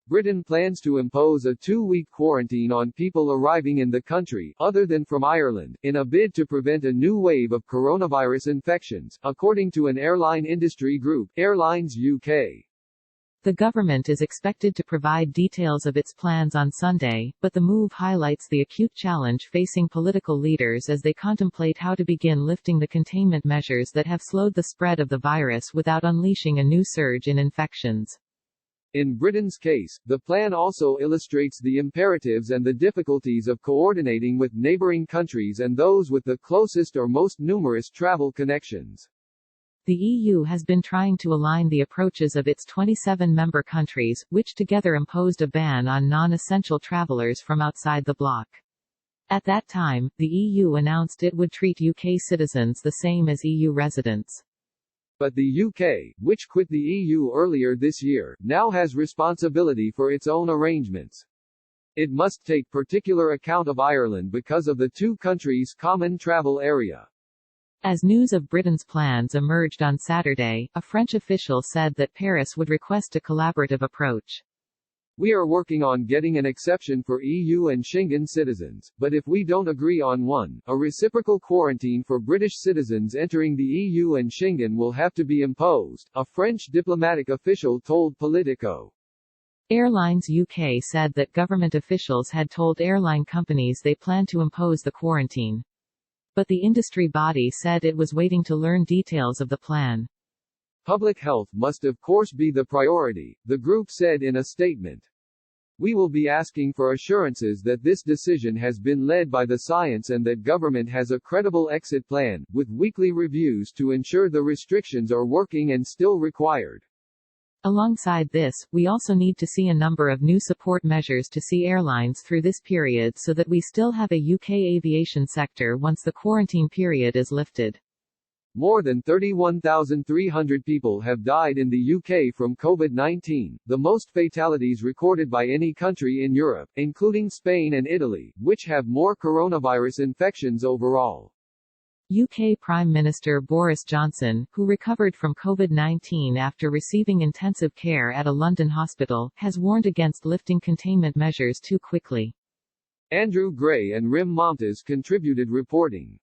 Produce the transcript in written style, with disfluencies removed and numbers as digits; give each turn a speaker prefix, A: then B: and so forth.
A: Britain plans to impose a 2-week quarantine on people arriving in the country, other than from Ireland, in a bid to prevent a new wave of coronavirus infections, according to an airline industry group, Airlines UK.
B: The government is expected to provide details of its plans on Sunday, but the move highlights the acute challenge facing political leaders as they contemplate how to begin lifting the containment measures that have slowed the spread of the virus without unleashing a new surge in infections.
A: In Britain's case, the plan also illustrates the imperatives and the difficulties of coordinating with neighbouring countries and those with the closest or most numerous travel connections.
B: The EU has been trying to align the approaches of its 27 member countries, which together imposed a ban on non-essential travellers from outside the bloc. At that time, the EU announced it would treat UK citizens the same as EU residents.
A: But the UK, which quit the EU earlier this year, now has responsibility for its own arrangements. It must take particular account of Ireland because of the two countries' common travel area.
B: As news of Britain's plans emerged on Saturday, a French official said that Paris would request a collaborative approach.
A: We are working on getting an exception for EU and Schengen citizens, but if we don't agree on one, a reciprocal quarantine for British citizens entering the EU and Schengen will have to be imposed, a French diplomatic official told Politico.
B: Airlines UK said that government officials had told airline companies they plan to impose the quarantine. But the industry body said it was waiting to learn details of the plan.
A: Public health must of course be the priority, the group said in a statement. We will be asking for assurances that this decision has been led by the science and that government has a credible exit plan, with weekly reviews to ensure the restrictions are working and still required.
B: Alongside this, we also need to see a number of new support measures to see airlines through this period so that we still have a UK aviation sector once the quarantine period is lifted.
A: More than 31,300 people have died in the UK from COVID-19, the most fatalities recorded by any country in Europe, including Spain and Italy, which have more coronavirus infections overall.
B: UK Prime Minister Boris Johnson, who recovered from COVID-19 after receiving intensive care at a London hospital, has warned against lifting containment measures too quickly.
A: Andrew Gray and Rim Momtaz contributed reporting.